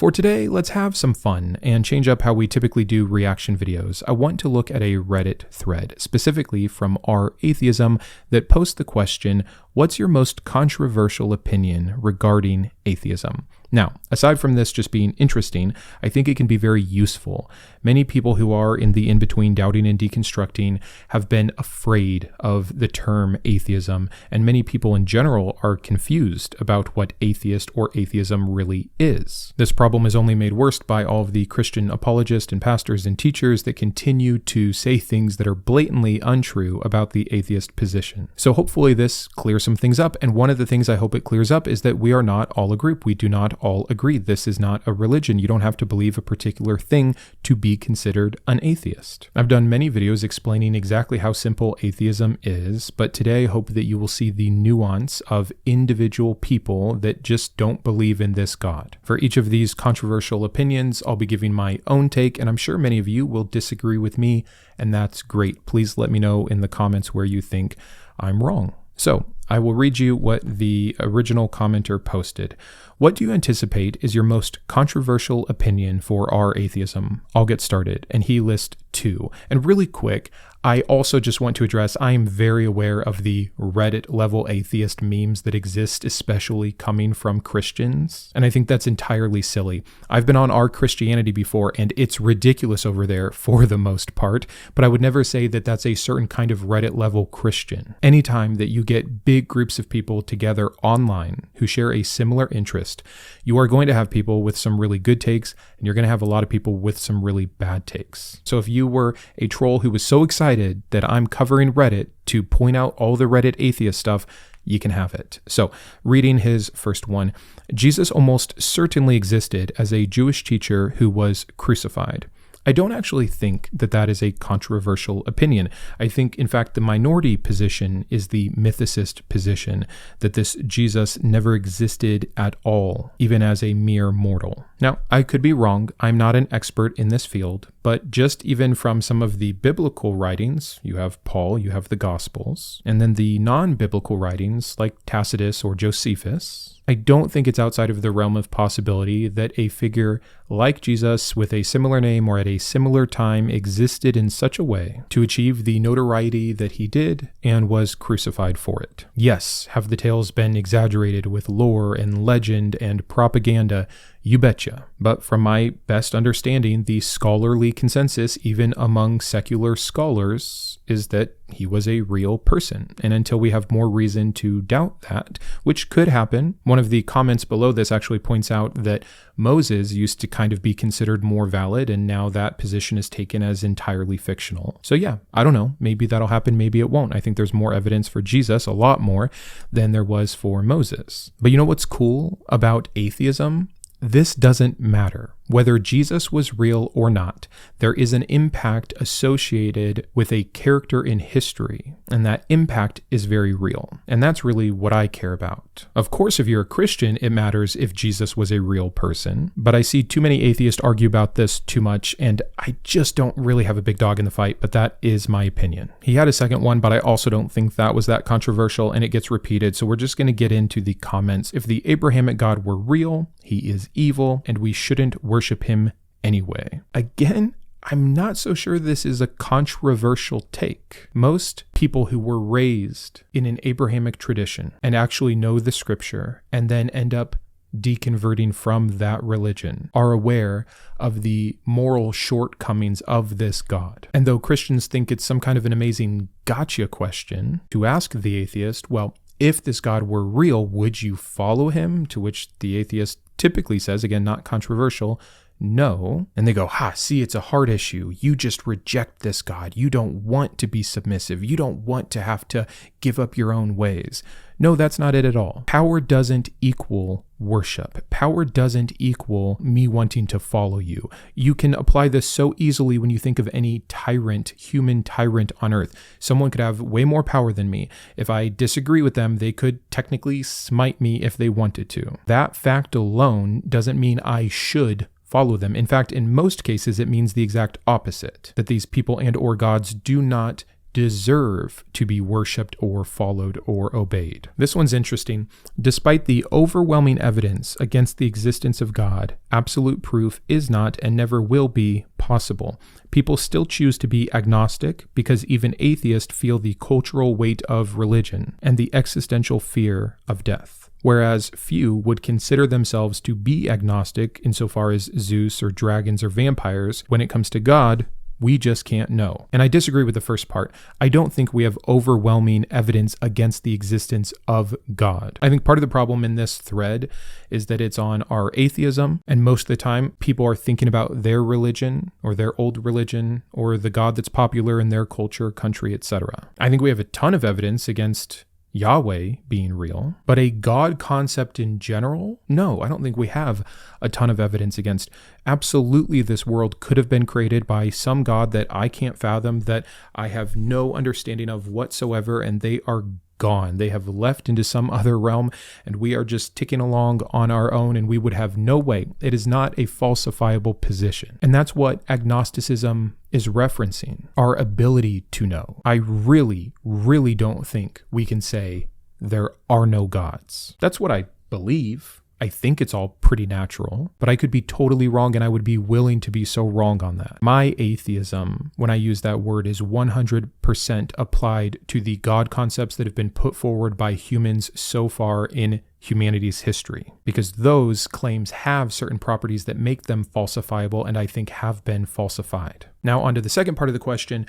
For today, let's have some fun and change up how we typically do reaction videos. I want to look at a Reddit thread, specifically from our Atheism, that posts the question, what's your most controversial opinion regarding atheism? Now, aside from this just being interesting, I think it can be very useful. Many people who are in the in-between doubting and deconstructing have been afraid of the term atheism, and many people in general are confused about what atheist or atheism really is. This problem is only made worse by all of the Christian apologists and pastors and teachers that continue to say things that are blatantly untrue about the atheist position. So hopefully this clears some things up, and one of the things I hope it clears up is that we are not all a group. We do not all agree. This is not a religion. You don't have to believe a particular thing to be considered an atheist. I've done many videos explaining exactly how simple atheism is, but today I hope that you will see the nuance of individual people that just don't believe in this God. For each of these controversial opinions, I'll be giving my own take, and I'm sure many of you will disagree with me, and that's great. Please let me know in the comments where you think I'm wrong. So, I will read you what the original commenter posted. What do you anticipate is your most controversial opinion for our atheism? I'll get started. And he lists 2. And really quick, I also just want to address, I am very aware of the Reddit level atheist memes that exist, especially coming from Christians. And I think that's entirely silly. I've been on Our Christianity before, and it's ridiculous over there for the most part, but I would never say that that's a certain kind of Reddit level Christian. Anytime that you get big groups of people together online who share a similar interest, you are going to have people with some really good takes, and you're going to have a lot of people with some really bad takes. So if you were a troll who was so excited that I'm covering Reddit to point out all the Reddit atheist stuff, you can have it. So, reading his first one, Jesus almost certainly existed as a Jewish teacher who was crucified. I don't actually think that that is a controversial opinion. I think, in fact, the minority position is the mythicist position, that this Jesus never existed at all, even as a mere mortal. Now, I could be wrong. I'm not an expert in this field, but just even from some of the biblical writings, you have Paul, you have the Gospels, and then the non-biblical writings like Tacitus or Josephus, I don't think it's outside of the realm of possibility that a figure like Jesus with a similar name or at a similar time existed in such a way to achieve the notoriety that he did and was crucified for it. Yes, have the tales been exaggerated with lore and legend and propaganda? You betcha. But from my best understanding, the scholarly consensus, even among secular scholars, is that he was a real person. And until we have more reason to doubt that, which could happen, one of the comments below this actually points out that Moses used to kind of be considered more valid, and now that position is taken as entirely fictional. So yeah, I don't know. Maybe that'll happen, maybe it won't. I think there's more evidence for Jesus, a lot more, than there was for Moses. But you know what's cool about atheism? This doesn't matter. Whether Jesus was real or not, there is an impact associated with a character in history, and that impact is very real. And that's really what I care about. Of course, if you're a Christian, it matters if Jesus was a real person, but I see too many atheists argue about this too much, and I just don't really have a big dog in the fight, but that is my opinion. He had a second one, but I also don't think that was that controversial, and it gets repeated, so we're just going to get into the comments. If the Abrahamic God were real, he is evil, and we shouldn't worship him anyway. Again, I'm not so sure this is a controversial take. Most people who were raised in an Abrahamic tradition and actually know the scripture and then end up deconverting from that religion are aware of the moral shortcomings of this God. And though Christians think it's some kind of an amazing gotcha question to ask the atheist, well, if this God were real, would you follow him? To which the atheist typically says, again, not controversial, no. And they go, see, it's a hard issue. You just reject this God. You don't want to be submissive. You don't want to have to give up your own ways. No, that's not it at all. Power doesn't equal worship. Power doesn't equal me wanting to follow you. You can apply this so easily when you think of any tyrant, human tyrant on earth. Someone could have way more power than me. If I disagree with them, they could technically smite me if they wanted to. That fact alone doesn't mean I should follow them. In fact, in most cases, it means the exact opposite, that these people and or gods do not deserve to be worshipped or followed or obeyed. This one's interesting. Despite the overwhelming evidence against the existence of God, absolute proof is not and never will be possible. People still choose to be agnostic because even atheists feel the cultural weight of religion and the existential fear of death. Whereas few would consider themselves to be agnostic insofar as Zeus or dragons or vampires, when it comes to God, we just can't know. And I disagree with the first part. I don't think we have overwhelming evidence against the existence of God. I think part of the problem in this thread is that it's on our atheism, and most of the time people are thinking about their religion or their old religion or the God that's popular in their culture, country, etc. I think we have a ton of evidence against Yahweh being real, but a God concept in general? No, I don't think we have a ton of evidence against. Absolutely, this world could have been created by some God that I can't fathom, that I have no understanding of whatsoever, and they are gone. They have left into some other realm, and we are just ticking along on our own, and we would have no way. It is not a falsifiable position. And that's what agnosticism is referencing, our ability to know. I really, really don't think we can say there are no gods. That's what I believe. I think it's all pretty natural, but I could be totally wrong, and I would be willing to be so wrong on that. My atheism, when I use that word, is 100% applied to the God concepts that have been put forward by humans so far in humanity's history, because those claims have certain properties that make them falsifiable, and I think have been falsified. Now, onto the second part of the question.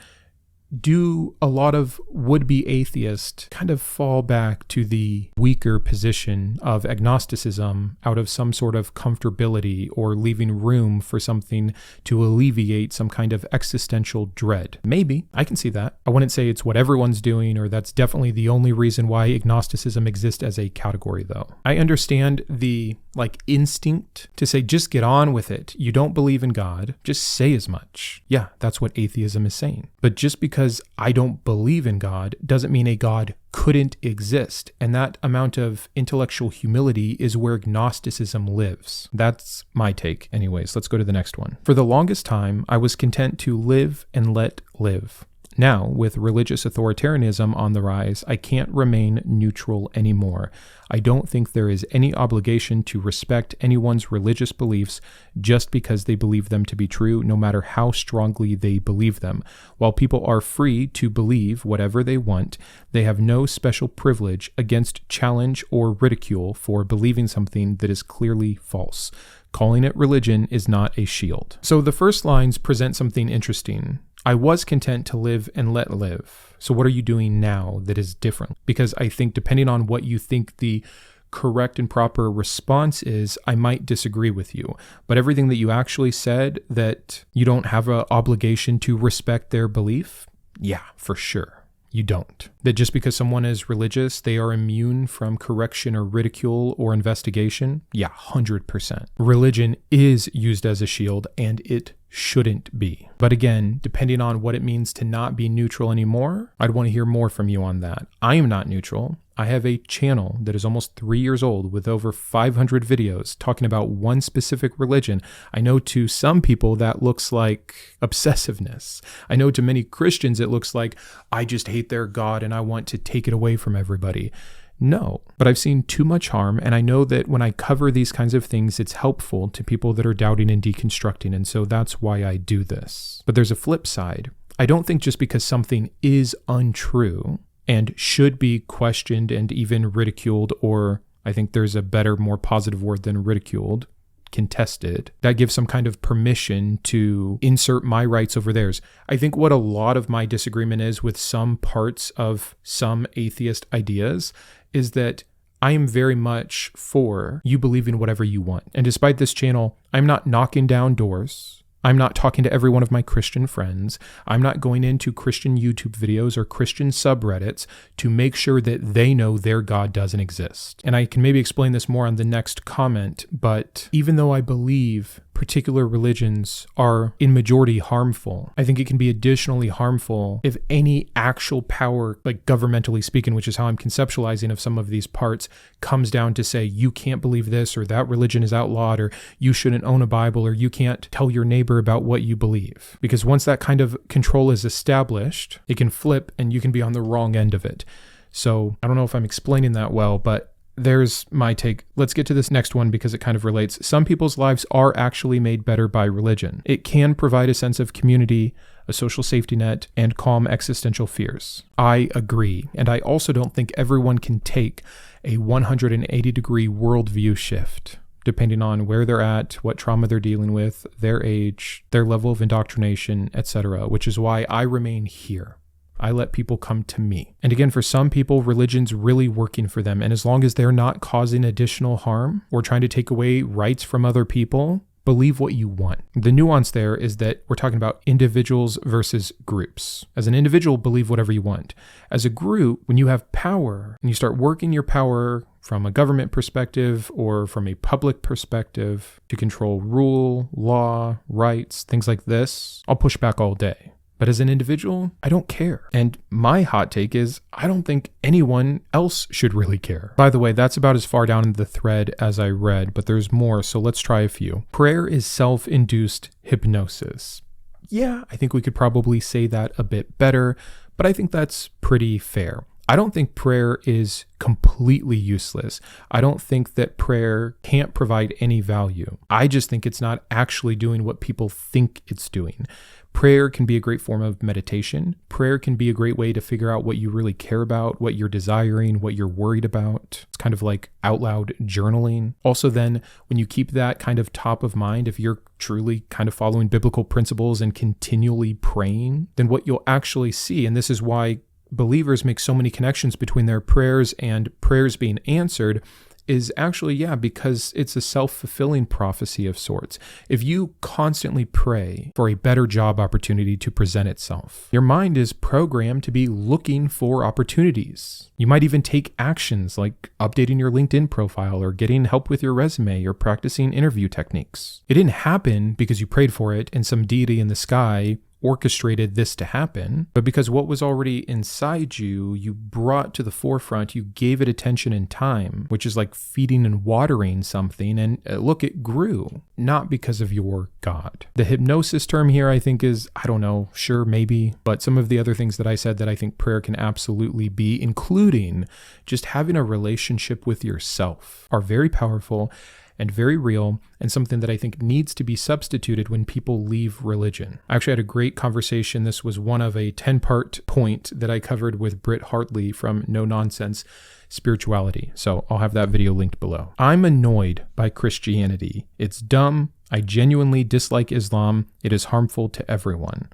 Do a lot of would-be atheists kind of fall back to the weaker position of agnosticism out of some sort of comfortability or leaving room for something to alleviate some kind of existential dread? Maybe. I can see that. I wouldn't say it's what everyone's doing, or that's definitely the only reason why agnosticism exists as a category, though. I understand the instinct to say, just get on with it. You don't believe in God, just say as much. Yeah, that's what atheism is saying. But just because I don't believe in God doesn't mean a God couldn't exist. And that amount of intellectual humility is where agnosticism lives. That's my take. Anyways, let's go to the next one. For the longest time, I was content to live and let live. Now, with religious authoritarianism on the rise, I can't remain neutral anymore. I don't think there is any obligation to respect anyone's religious beliefs just because they believe them to be true, no matter how strongly they believe them. While people are free to believe whatever they want, they have no special privilege against challenge or ridicule for believing something that is clearly false. Calling it religion is not a shield. So the first lines present something interesting. I was content to live and let live. So what are you doing now that is different? Because I think depending on what you think the correct and proper response is, I might disagree with you. But everything that you actually said, that you don't have an obligation to respect their belief, yeah, for sure. You don't. That just because someone is religious, they are immune from correction or ridicule or investigation? Yeah, 100%. Religion is used as a shield, and it shouldn't be. But again, depending on what it means to not be neutral anymore, I'd want to hear more from you on that. I am not neutral. I have a channel that is almost 3 years old with over 500 videos talking about one specific religion. I know to some people that looks like obsessiveness. I know to many Christians it looks like, I just hate their God and I want to take it away from everybody. No, but I've seen too much harm, and I know that when I cover these kinds of things, it's helpful to people that are doubting and deconstructing, and so that's why I do this. But there's a flip side. I don't think just because something is untrue and should be questioned and even ridiculed, or I think there's a better, more positive word than ridiculed, contested, that gives some kind of permission to insert my rights over theirs. I think what a lot of my disagreement is with some parts of some atheist ideas is that I am very much for you believing whatever you want. And despite this channel, I'm not knocking down doors. I'm not talking to every one of my Christian friends. I'm not going into Christian YouTube videos or Christian subreddits to make sure that they know their God doesn't exist. And I can maybe explain this more on the next comment, but even though I believe particular religions are in majority harmful. I think it can be additionally harmful if any actual power, like governmentally speaking, which is how I'm conceptualizing of some of these parts, comes down to say, you can't believe this, or that religion is outlawed, or you shouldn't own a Bible, or you can't tell your neighbor about what you believe. Because once that kind of control is established, it can flip and you can be on the wrong end of it. So I don't know if I'm explaining that well, but there's my take. Let's get to this next one because it kind of relates. Some people's lives are actually made better by religion. It can provide a sense of community, a social safety net, and calm existential fears. I agree. And I also don't think everyone can take a 180-degree worldview shift, depending on where they're at, what trauma they're dealing with, their age, their level of indoctrination, etc., which is why I remain here. I let people come to me. And again, for some people, religion's really working for them. And as long as they're not causing additional harm or trying to take away rights from other people, believe what you want. The nuance there is that we're talking about individuals versus groups. As an individual, believe whatever you want. As a group, when you have power and you start working your power from a government perspective or from a public perspective to control rule, law, rights, things like this, I'll push back all day. But as an individual, I don't care. And my hot take is I don't think anyone else should really care. By the way, that's about as far down in the thread as I read, but there's more, so let's try a few. Prayer is self-induced hypnosis. Yeah, I think we could probably say that a bit better, but I think that's pretty fair. I don't think prayer is completely useless. I don't think that prayer can't provide any value. I just think it's not actually doing what people think it's doing. Prayer can be a great form of meditation. Prayer can be a great way to figure out what you really care about, what you're desiring, what you're worried about. It's kind of like out loud journaling. Also then, when you keep that kind of top of mind, if you're truly kind of following biblical principles and continually praying, then what you'll actually see, and this is why believers make so many connections between their prayers and prayers being answered, is actually, because it's a self-fulfilling prophecy of sorts. If you constantly pray for a better job opportunity to present itself, your mind is programmed to be looking for opportunities. You might even take actions like updating your LinkedIn profile or getting help with your resume or practicing interview techniques. It didn't happen because you prayed for it and some deity in the sky orchestrated this to happen, but because what was already inside you, you brought to the forefront, you gave it attention and time, which is like feeding and watering something, and look, it grew, not because of your God. The hypnosis term here, I think is, I don't know, sure, maybe, but some of the other things that I said that I think prayer can absolutely be, including just having a relationship with yourself, are very powerful and very real, and something that I think needs to be substituted when people leave religion. I actually had a great conversation. This was one of a 10-part point that I covered with Britt Hartley from No Nonsense Spirituality. So I'll have that video linked below. I'm annoyed by Christianity. It's dumb. I genuinely dislike Islam. It is harmful to everyone.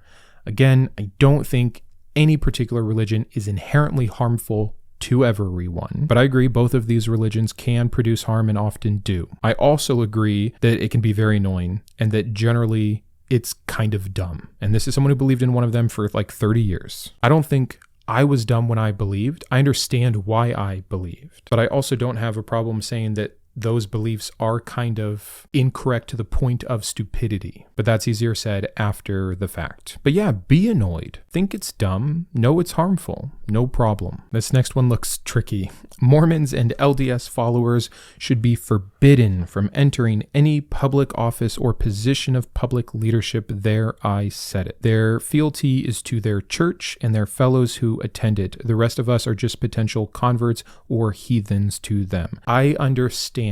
Again, I don't think any particular religion is inherently harmful to everyone. But I agree both of these religions can produce harm and often do. I also agree that it can be very annoying and that generally it's kind of dumb. And this is someone who believed in one of them for like 30 years. I don't think I was dumb when I believed. I understand why I believed. But I also don't have a problem saying that those beliefs are kind of incorrect to the point of stupidity. But that's easier said after the fact. But yeah, be annoyed. Think it's dumb. Know it's harmful. No problem. This next one looks tricky. Mormons and LDS followers should be forbidden from entering any public office or position of public leadership. There, I said it. Their fealty is to their church and their fellows who attend it. The rest of us are just potential converts or heathens to them. I understand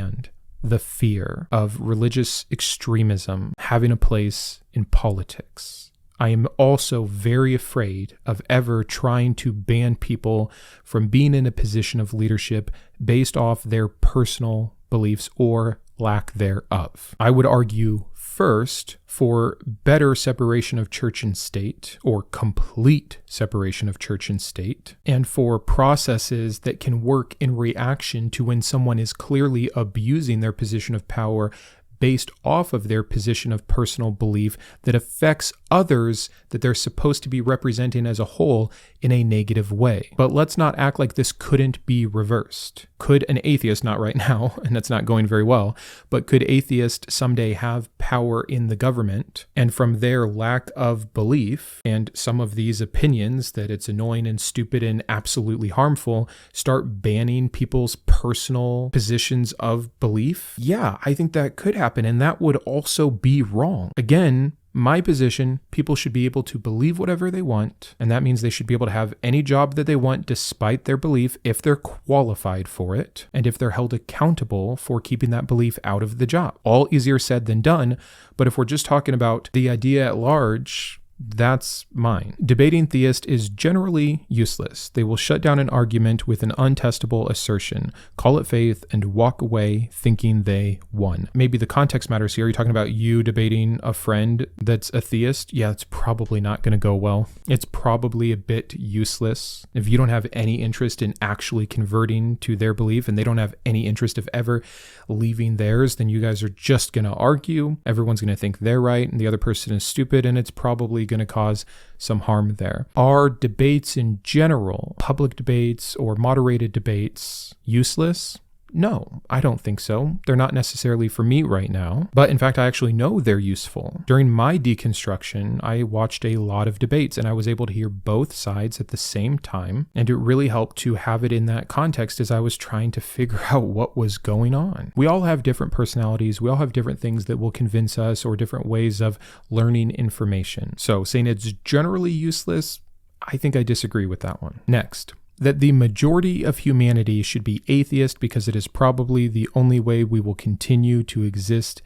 the fear of religious extremism having a place in politics. I am also very afraid of ever trying to ban people from being in a position of leadership based off their personal beliefs or lack thereof. I would argue first for better separation of church and state, or complete separation of church and state, and for processes that can work in reaction to when someone is clearly abusing their position of power based off of their position of personal belief that affects others that they're supposed to be representing as a whole in a negative way. But let's not act like this couldn't be reversed. Could an atheist, not right now, and that's not going very well, but could atheists someday have power in the government, and from their lack of belief and some of these opinions that it's annoying and stupid and absolutely harmful, start banning people's personal positions of belief? Yeah, I think that could happen, and that would also be wrong. Again, my position, people should be able to believe whatever they want, and that means they should be able to have any job that they want despite their belief if they're qualified for it, and if they're held accountable for keeping that belief out of the job. All easier said than done, but if we're just talking about the idea at large, that's mine. Debating theist is generally useless. They will shut down an argument with an untestable assertion, call it faith, and walk away thinking they won. Maybe the context matters here. You're talking about you debating a friend that's a theist. Yeah, it's probably not going to go well. It's probably a bit useless. If you don't have any interest in actually converting to their belief, and they don't have any interest of ever leaving theirs, then you guys are just going to argue. Everyone's going to think they're right and the other person is stupid, and it's probably going to cause some harm there. Are debates in general, public debates or moderated debates, useless? No, I don't think so. They're not necessarily for me right now, but in fact, I actually know they're useful. During my deconstruction, I watched a lot of debates and I was able to hear both sides at the same time, and it really helped to have it in that context as I was trying to figure out what was going on. We all have different personalities, we all have different things that will convince us or different ways of learning information. So saying it's generally useless, I think I disagree with that one. Next, that the majority of humanity should be atheist because it is probably the only way we will continue to exist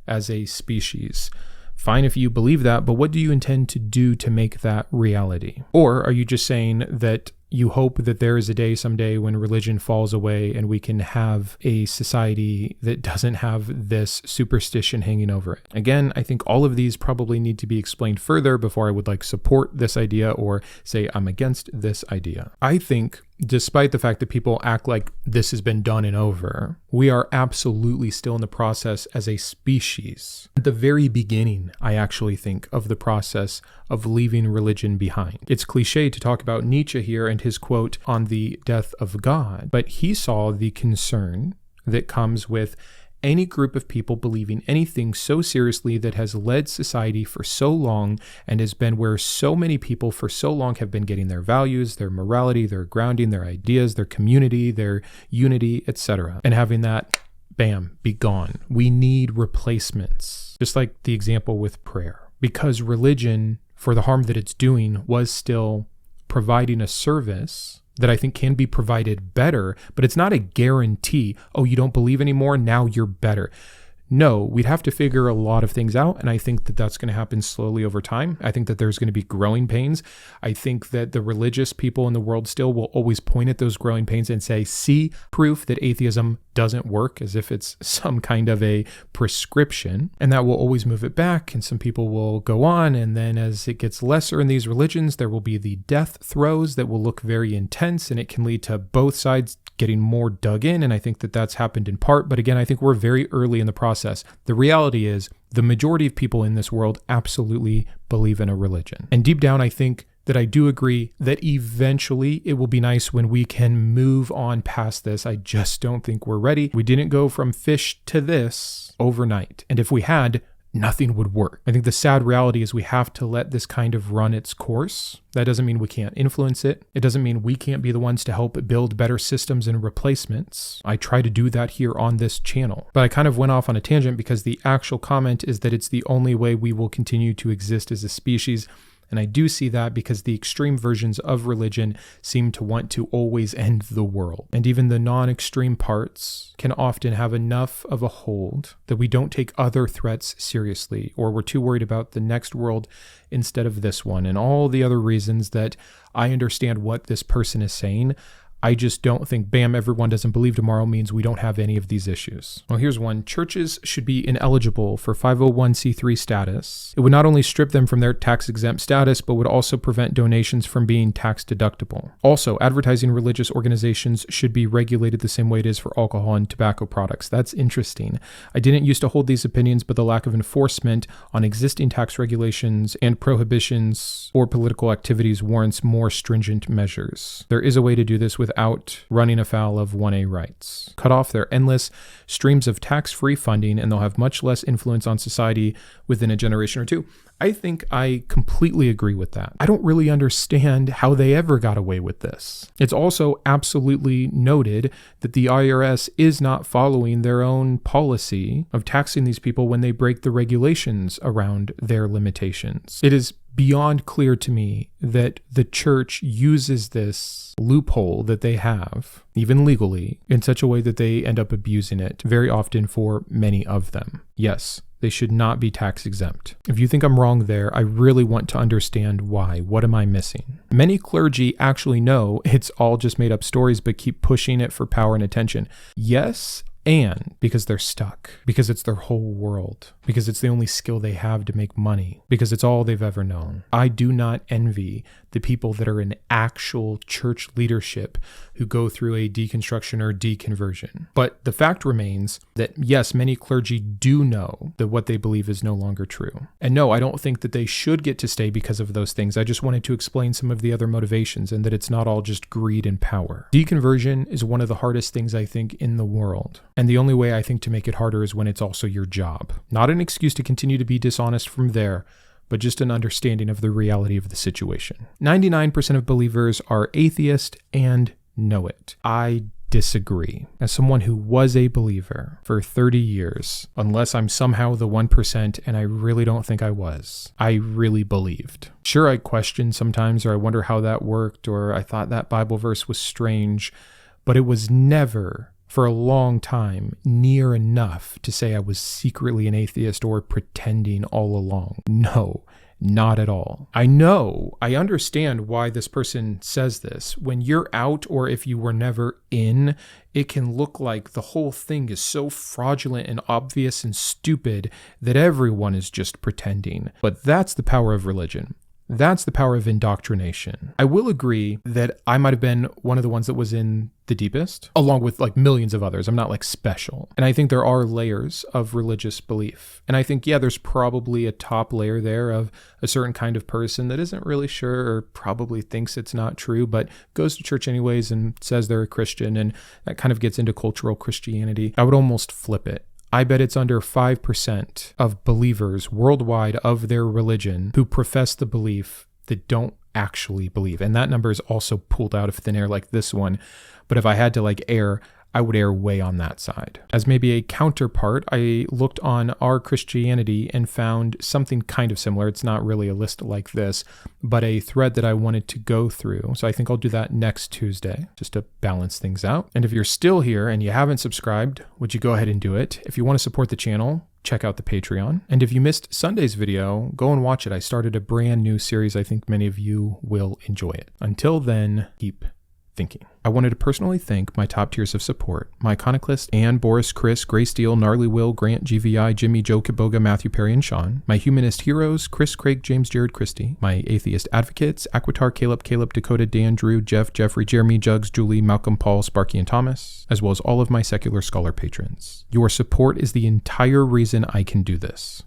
as a species. Fine if you believe that, but what do you intend to do to make that reality? Or are you just saying that you hope that there is a day someday when religion falls away and we can have a society that doesn't have this superstition hanging over it? Again, I think all of these probably need to be explained further before I would support this idea or say I'm against this idea. I think despite the fact that people act like this has been done and over, we are absolutely still in the process as a species. At the very beginning, I actually think of the process of leaving religion behind. It's cliche to talk about Nietzsche here and his quote on the death of God, but he saw the concern that comes with any group of people believing anything so seriously that has led society for so long and has been where so many people for so long have been getting their values, their morality, their grounding, their ideas, their community, their unity, etc. And having that, bam, be gone. We need replacements. Just like the example with prayer. Because religion, for the harm that it's doing, was still providing a service that I think can be provided better, but it's not a guarantee. Oh, you don't believe anymore? Now you're better. No, we'd have to figure a lot of things out, and I think that that's going to happen slowly over time. I think that there's going to be growing pains. I think that the religious people in the world still will always point at those growing pains and say, see proof that atheism doesn't work, as if it's some kind of a prescription, and that will always move it back, and some people will go on, and then as it gets lesser in these religions, there will be the death throes that will look very intense, and it can lead to both sides getting more dug in, and I think that that's happened in part, but again, I think we're very early in the process. The reality is, the majority of people in this world absolutely believe in a religion. And deep down, I think that I do agree that eventually it will be nice when we can move on past this. I just don't think we're ready. We didn't go from fish to this overnight. And if we had, nothing would work. I think the sad reality is we have to let this kind of run its course. That doesn't mean we can't influence it. It doesn't mean we can't be the ones to help build better systems and replacements. I try to do that here on this channel. But I kind of went off on a tangent because the actual comment is that it's the only way we will continue to exist as a species. And I do see that because the extreme versions of religion seem to want to always end the world. And even the non-extreme parts can often have enough of a hold that we don't take other threats seriously, or we're too worried about the next world instead of this one. And all the other reasons that I understand what this person is saying, I just don't think, bam, everyone doesn't believe tomorrow means we don't have any of these issues. Well, here's one. Churches should be ineligible for 501c3 status. It would not only strip them from their tax-exempt status, but would also prevent donations from being tax deductible. Also, advertising religious organizations should be regulated the same way it is for alcohol and tobacco products. That's interesting. I didn't used to hold these opinions, but the lack of enforcement on existing tax regulations and prohibitions or political activities warrants more stringent measures. There is a way to do this without running afoul of 1A rights. Cut off their endless streams of tax-free funding, and they'll have much less influence on society within a generation or two. I think I completely agree with that. I don't really understand how they ever got away with this. It's also absolutely noted that the IRS is not following their own policy of taxing these people when they break the regulations around their limitations. It is beyond clear to me that the church uses this loophole that they have, even legally, in such a way that they end up abusing it, very often for many of them. Yes, they should not be tax exempt. If you think I'm wrong there, I really want to understand why. What am I missing? Many clergy actually know it's all just made up stories, but keep pushing it for power and attention. Yes, and because they're stuck, because it's their whole world, because it's the only skill they have to make money, because it's all they've ever known. I do not envy the people that are in actual church leadership who go through a deconstruction or deconversion. But the fact remains that yes, many clergy do know that what they believe is no longer true. And no, I don't think that they should get to stay because of those things. I just wanted to explain some of the other motivations and that it's not all just greed and power. Deconversion is one of the hardest things I think in the world. And the only way I think to make it harder is when it's also your job. Not an excuse to continue to be dishonest from there, but just an understanding of the reality of the situation. 99% of believers are atheist and know it. I disagree. As someone who was a believer for 30 years, unless I'm somehow the 1%, and I really don't think I was, I really believed. Sure, I questioned sometimes, or I wonder how that worked, or I thought that Bible verse was strange, but it was never, for a long time, near enough to say I was secretly an atheist or pretending all along. No, not at all. I understand why this person says this. When you're out, or if you were never in, it can look like the whole thing is so fraudulent and obvious and stupid that everyone is just pretending. But that's the power of religion. That's the power of indoctrination. I will agree that I might have been one of the ones that was in the deepest, along with like millions of others. I'm not like special. And I think there are layers of religious belief. And I think, yeah, there's probably a top layer there of a certain kind of person that isn't really sure or probably thinks it's not true, but goes to church anyways and says they're a Christian. And that kind of gets into cultural Christianity. I would almost flip it. I bet it's under 5% of believers worldwide of their religion who profess the belief that don't actually believe. And that number is also pulled out of thin air like this one. But if I had to err, I would err way on that side. As maybe a counterpart, I looked on Our Christianity and found something kind of similar. It's not really a list like this, but a thread that I wanted to go through. So I think I'll do that next Tuesday, just to balance things out. And if you're still here and you haven't subscribed, would you go ahead and do it? If you want to support the channel, check out the Patreon. And if you missed Sunday's video, go and watch it. I started a brand new series. I think many of you will enjoy it. Until then, keep thinking. I wanted to personally thank my top tiers of support: my Iconoclast, Anne, Boris, Chris, Greysteel, Gnarlywill, Grant, GVI, Jimmy, Joe, Kitboga, Matthew, Perry, and Shawn; my Humanist heroes, Chris, Craig, James, Jarrod, Kristi; my Atheist advocates, Aquitar, Caleb, Dakota, Dan, Drew, Jeff, Jeffrey, Jeremy, Jugs, Julie, Malcolm, Paul, Sparky, and Thomas, as well as all of my secular scholar patrons. Your support is the entire reason I can do this.